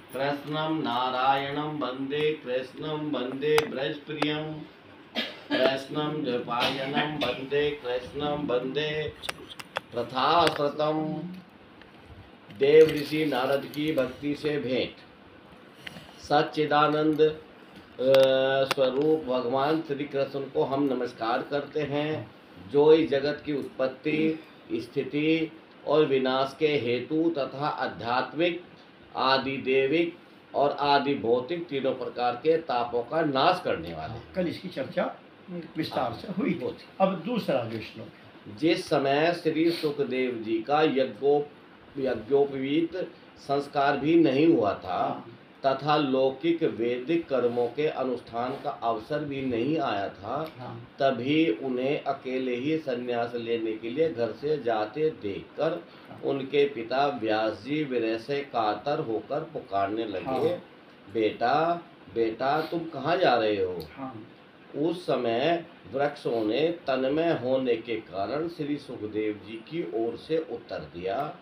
कृष्णं नारायणं वन्दे कृष्णं वन्दे ब्रजप्रियं कृष्णं द्वैपायनं वन्दे कृष्णं वन्दे प्रथाश्रतम। देव ऋषि नारद की भक्ति से भेंट। सच्चिदानंद स्वरूप भगवान श्री कृष्ण को हम नमस्कार करते हैं, जो इस जगत की उत्पत्ति, स्थिति और विनाश के हेतु तथा आध्यात्मिक, आदि देविक और आदि भौतिक तीनों प्रकार के तापों का नाश करने वाले। कल इसकी चर्चा विस्तार से हुई थी। अब दूसरा जो श्लोक है। जिस समय श्री सुखदेव जी का यज्ञोपवीत संस्कार भी नहीं हुआ था तथा लौकिक वैदिक कर्मों के अनुष्ठान का अवसर भी नहीं आया था, तभी उन्हें अकेले ही संन्यास लेने के लिए घर से जाते देखकर उनके पिता व्यास जी विरह से कातर होकर पुकारने लगे, बेटा बेटा तुम कहाँ जा रहे हो? उस समय वृक्षों ने तन्मय होने के कारण श्री सुखदेव जी की ओर से उत्तर दिया,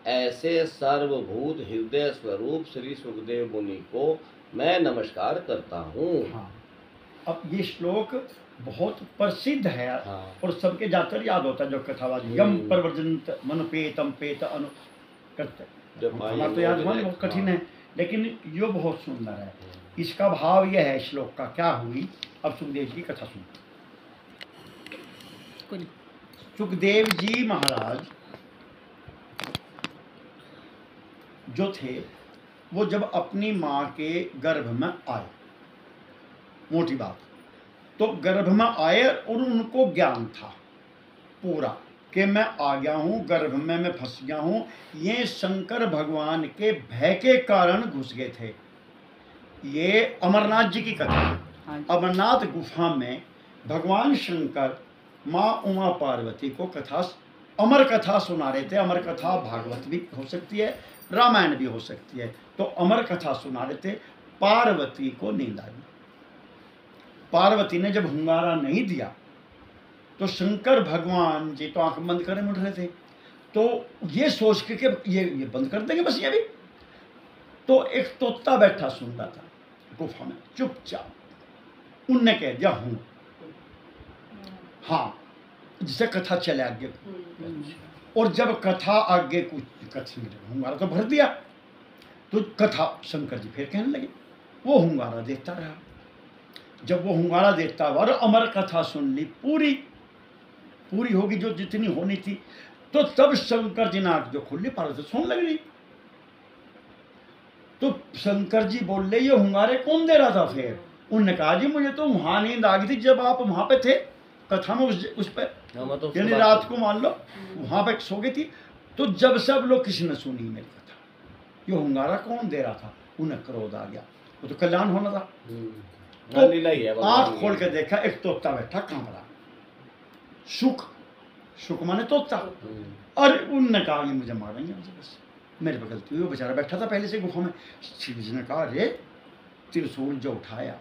ऐसे सर्वभूत हृदय स्वरूप श्री सुखदेव मुनि को मैं नमस्कार करता हूँ। अब ये श्लोक बहुत प्रसिद्ध है और सबके जाकर याद होता है जो कथावादी। यम प्रवर्जंत मनुपेतम पेत अनु करते हमारा तो याद होना बहुत कठिन है, लेकिन ये बहुत सुंदर है। इसका भाव यह है श्लोक का, क्या हुई। अब सुखदेव जी की कथा सुनते। सुखदेव जी महाराज जो थे वो जब अपनी माँ के गर्भ में आए, मोटी बात, तो गर्भ में आए और उनको ज्ञान था पूरा कि मैं आ गया हूँ, गर्भ में मैं फंस गया हूँ। ये शंकर भगवान के भय के कारण घुस गए थे। ये अमरनाथ जी की कथा है। अमरनाथ गुफा में भगवान शंकर माँ उमा पार्वती को कथा, अमर कथा सुना रहे थे। अमर कथा भागवत भी हो सकती है, रामायण भी हो सकती है। तो अमर कथा सुना रहे थे। पार्वती को नींद आई। पार्वती ने जब हुंगारा नहीं दिया तो शंकर भगवान जी तो आंख बंद करे मुड़ रहे थे। तो ये सोच के कि ये बंद कर देंगे बस ये भी। तो एक तोता बैठा सुन रहा था गुफा में चुपचाप। उनने कह दिया हूं, हाँ, जिसे कथा चले आगे। और जब कथा आगे कुछ कथन हुंगारा तो भर दिया, तो कथा शंकर जी फिर कहने लगे। वो हुंगारा देखता रहा। जब वो हुंगारा देखता हुआ और अमर कथा सुन ली, पूरी होगी जो जितनी होनी थी, तो तब शंकर जी ने आंख जो खुल ली, पार्वती सुन लग रही। तो शंकर जी बोल रहे ये हुंगारे कौन दे रहा था? फिर उन्होंने कहा जी मुझे तो वहां नींद आ गई थी जब आप वहां पे थे कथा में, उस पर यानी रात को मान लो वहां पे सो गई थी। तो जब सब लोग किसी ने सुनी मेरी कथा, ये हुंगारा कौन दे रहा था? उन्हें क्रोध आ गया, वो तो कल्याण होना था। तो आंख खोल के देखा, एक तोता बैठा कांप रहा। सुख माने तोता। और उनने कहा ये मुझे मारेंगे, बस मेरे पे गलती हुई। वो बेचारा बैठा था पहले से गुफा में। शिव जी ने कहा अरे त्रिशूल जो उठाया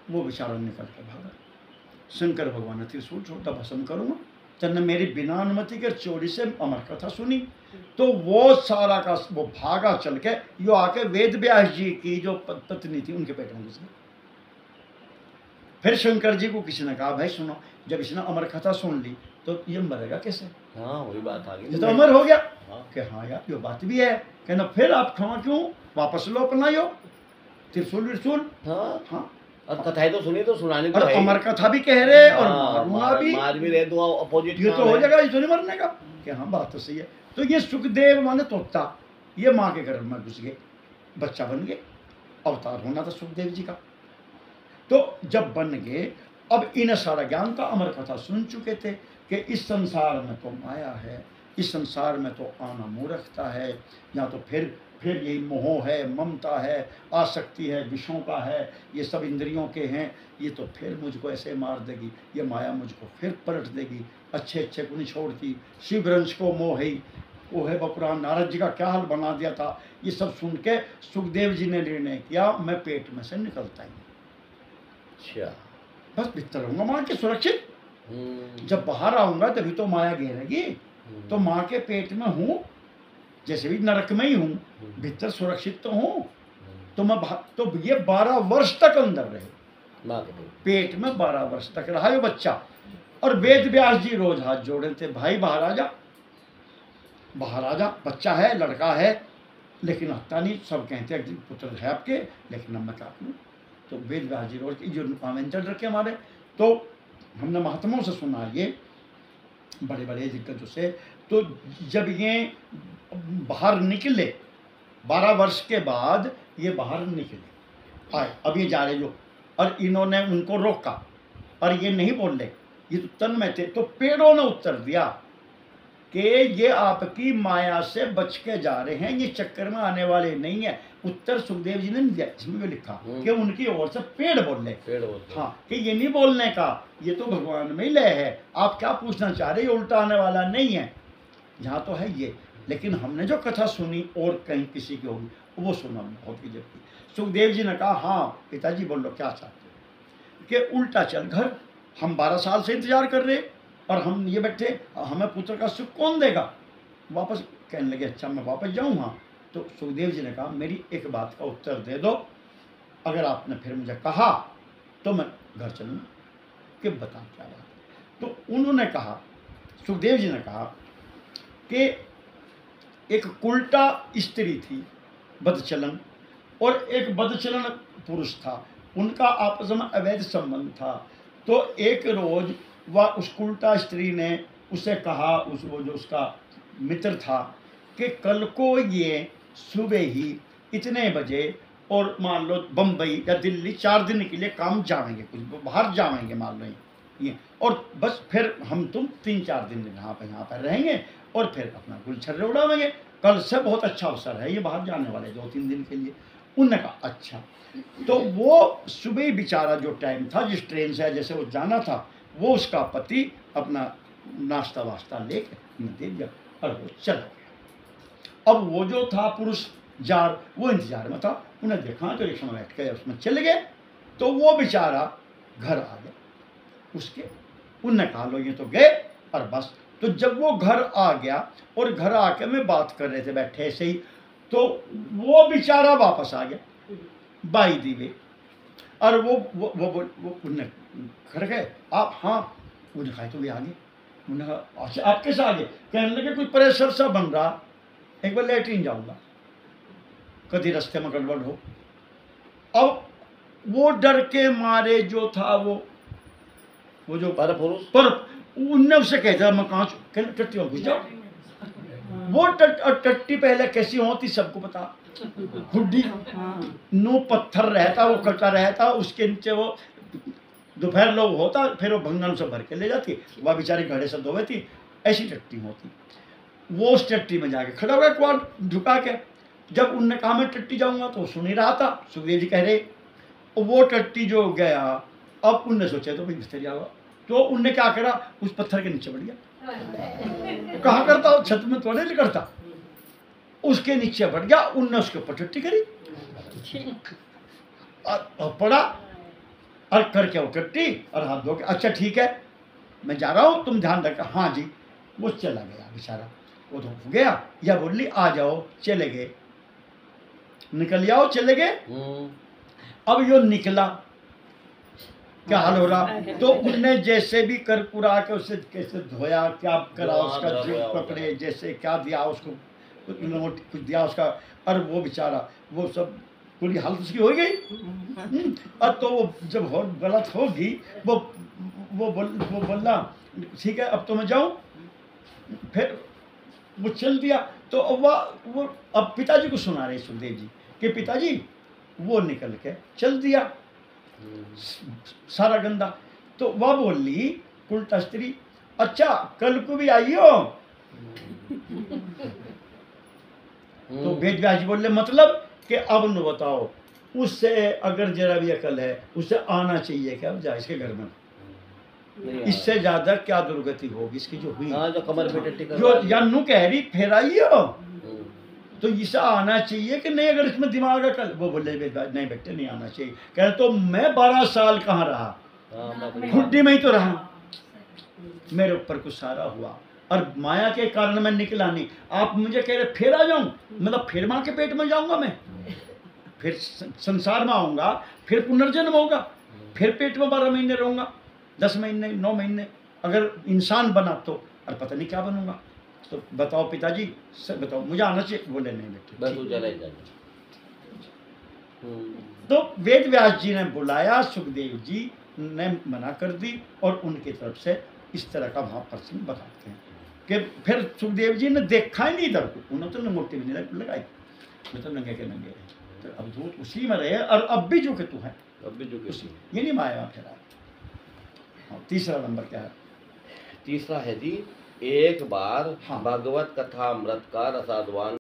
वो बेचारा निकल के भागा। शंकर भगवान ने त्रिशूल छोटा भस्म करूंगा। जब ने मेरी बिना अनुमति के चोरी से अमर कथा सुनी, तो वो सारा का वो भागा चल के यो आके वेद व्यास जी की जो पत्नी थी उनके पेट में घुस गई। फिर शंकर जी को किसी ने कहा भाई सुनो, जब इसने अमर कथा सुन ली तो ये मरेगा कैसे? हाँ वही बात आ गई, ये तो अमर हो गया। कि हाँ यार ये बात भी है। कहना फिर आप क्षमा क्यों, वापस लो अपना यो त्रिशूल विरसूल। हाँ और कथाएं तो सुनी तो सुनानी तो है। अमर कथा भी कह रहे और मार भी रहे, दो अपोजिट ये तो हो जाएगा, ये तो नहीं मरने का। कि हाँ बात तो सही है। तो ये सुखदेव माने तोता, ये माँ के गर्भ में घुस गए, बच्चा बन गए। अवतार होना था सुखदेव जी का। तो जब बन गए, अब इन्हें सारा ज्ञान था, अमर कथा सुन चुके थे कि इस संसार में तो माया है, इस संसार में तो आना मूर्खता है, या तो फिर यही मोह है, ममता है, आसक्ति है, विषयों का है, ये सब इंद्रियों के हैं। ये तो फिर मुझको ऐसे मार देगी, ये माया मुझको फिर पलट देगी, अच्छे अच्छे को नहीं छोड़ती, शिवरंश को मोह ही वो है बपुरान। नारद जी का क्या हाल बना दिया था। ये सब सुन के सुखदेव जी ने निर्णय किया मैं पेट में से निकलता ही नहीं, अच्छा बस भीतर रहूंगा माँ के सुरक्षित। जब बाहर आऊंगा तभी तो माया घेरेगी। तो माँ के पेट में हूँ, जैसे भी नरक में ही हूँ, भीतर सुरक्षित तो हूँ। तो ये 12 वर्ष तक अंदर रहे, माँ के पेट में 12 वर्ष तक रहा ये बच्चा। और वेद व्यास जी रोज हाथ जोड़े थे, भाई बाहर आ जा, बाहर आ जा, बच्चा है, लड़का है, लेकिन हत्या नहीं, सब कहते हैं पुत्र है आपके, लेकिन अब मैं क्या करूँ। तो वेद व्यास जी रोज जो आवेंचर रखे हमारे, तो हमने महात्माओं से सुना ये बड़े बड़े दिग्गजों से। तो जब ये बाहर निकले 12 वर्ष के बाद, ये बाहर निकले आए, अब ये जा रहे जो, और इन्होंने उनको रोका और ये नहीं बोले, ये तो तन में थे। तो पेड़ों ने उत्तर दिया कि ये आपकी माया से बच के जा रहे हैं, ये चक्कर में आने वाले नहीं है। उत्तर सुखदेव जी ने नहीं दिया, इसमें भी लिखा कि उनकी ओर से पेड़ बोले, हाँ, कि ये नहीं बोलने का, ये तो भगवान में ही लय है, आप क्या पूछना चाह रहे, ये उल्टा आने वाला नहीं है, यहाँ तो है ये। लेकिन हमने जो कथा सुनी और कहीं किसी की होगी, वो सुना बहुत की जबकि सुखदेव जी ने कहा, हाँ पिताजी बोलो क्या चाहते हो, कि उल्टा चल घर, हम 12 साल से इंतजार कर रहे और हम ये बैठे, हमें पुत्र का सुख कौन देगा। वापस कहने लगे, अच्छा मैं वापस जाऊँ। हाँ, तो सुखदेव जी ने कहा, मेरी एक बात का उत्तर दे दो, अगर आपने फिर मुझे कहा तो मैं घर चलूँगा, कि बता क्या बात। तो उन्होंने कहा, सुखदेव जी ने कहा कि एक उल्टा स्त्री थी बदचलन, और एक बदचलन पुरुष था, उनका आपस में अवैध संबंध था। तो एक रोज वह उस उल्टा स्त्री ने उसे कहा, वो जो उसका मित्र था, कि कल को ये सुबह ही इतने बजे, और मान लो बम्बई या दिल्ली 4 दिन के लिए काम जाएंगे, कुछ बाहर जाएंगे मान लो ये, और बस फिर हम तुम 3-4 दिन यहाँ पर रहेंगे और फिर अपना गुलछर्रे उड़ावेंगे, कल से बहुत अच्छा अवसर है, ये बाहर जाने वाले 2-3 दिन के लिए। उन्होंने कहा अच्छा। तो वो सुबह बेचारा जो टाइम था, जिस ट्रेन से जैसे वो जाना था, वो उसका पति अपना नाश्ता वास्ता लेकर दे दिया और वो चला गया। अब वो जो था पुरुष जार, वो इंतजार में था, उन्हें देखा तो रिक्शा में बैठ के उसमें चले गए। तो वो बेचारा घर आ गया उसके, उनने कहा लो ये तो गए और बस। तो जब वो घर आ गया और घर आके में बात कर रहे थे बैठे ऐसे ही, तो वो बेचारा वापस आ गया बाई दीवे, और वो उन्हें घर गए आप, हाँ, उन्हें कहा तो वे आगे, उन्हें कहा अच्छा आप कैसे आगे, कहने लगे कोई प्रेशर सा बन रहा, एक बार लेटरिन जाऊंगा, कभी रास्ते में गड़बड़ हो। अब वो डर के मारे जो था वो जो पर उनने उससे कहता मैं कहाँ टट्टी घुस जाओ। वो टट्टी पहले कैसी होती सबको पता, खुड्डी नो पत्थर रहता, वो कटा रहता, उसके नीचे वो दोपहर लोग होता, फिर वो भंगन से भर के ले जाती, वह बेचारी घड़े से धोवे थी, ऐसी टट्टी होती। वो उस टट्टी में जाके खड़ा हुआ क्वाड झुका के, जब उनने कहा मैं टट्टी जाऊंगा तो सुन ही रहा था, सुखदेव जी कह रहे, वो टट्टी जो गया, अब उनने सोचा तो भाई भीतर जाओगा, तो उनने क्या करा, उस पत्थर के नीचे बढ़ गया। कहाँ करता, छत में थोड़े नहीं करता, उसके नीचे बढ़ गया, उनने उसके ऊपर टट्टी करी और पड़ा और करके वो टट्टी और हाथ धो के, अच्छा ठीक है मैं जा रहा हूँ तुम ध्यान रखना, हाँ जी। वो चला गया बेचारा, वो तो गया, या बोली आ जाओ, चले गए, निकल जाओ, चले गए। अब यो निकला, क्या हाल हो रहा, तो उनने जैसे भी कर कुरा के उसे कैसे धोया, क्या करा, उसका जीव पकड़े, जैसे क्या दिया उसको, कुछ दिया उसका, और वो बेचारा वो सब पूरी हालत उसकी हो गई। और तो वो जब गलत होगी वो बोला ठीक है अब तो मैं जाऊँ, फिर वो चल दिया। तो वो अब पिताजी को सुना रहे सुखदेव जी कि पिताजी वो निकल के चल दिया सारा गंदा। तो वह बोली उल्टा स्त्री, अच्छा कल को भी आइयो। तो वेद व्यास जी बोले मतलब कि अब न बताओ, उससे अगर जरा भी अकल है उससे आना चाहिए क्या, जा इसके घर में, इससे ज्यादा क्या दुर्गति होगी इसकी जो हुई, जो कमर पे टट्टी जो या नु कह रही फिर आइयो, तो इसे आना चाहिए कि नहीं, अगर इसमें दिमाग है कल। वो बोले नहीं बेटे नहीं आना चाहिए। कह रहे तो मैं 12 साल कहाँ रहा, खुड्डी में ही तो रहा, मेरे ऊपर कुछ सारा हुआ और माया के कारण मैं निकला नहीं। आप मुझे कह रहे फिर आ जाऊं, मतलब फिर माँ के पेट में जाऊंगा मैं, फिर संसार में आऊँगा, फिर पुनर्जन्म होगा, फिर पेट में 12 महीने रहूँगा, 10 महीने, 9 महीने, अगर इंसान बना तो और पता नहीं क्या बनूंगा। तो बताओ पिताजी, सब बताओ, मुझे आना चाहिए। बोले नहीं बेटे, बस तू चले जा। तो वेद व्यास जी ने बुलाया, सुखदेव जी ने मना कर दी, और उनकी तरफ से इस तरह का वहाँ प्रश्न बताते हैं कि फिर सुखदेव जी ने देखा ही नहीं इधर को, उन्होंने तो मूर्ति भी नहीं लगाई, मैं तो नंगे के नंगे रहे। तो अब दूत उसी में रहे, और अब भी जो कि तू है, अब भी जो उसी, ये नहीं माया फिर। हाँ, तीसरा नंबर क्या है? तीसरा है जी, एक बार हाँ। भगवत कथा अमृत का रसादवान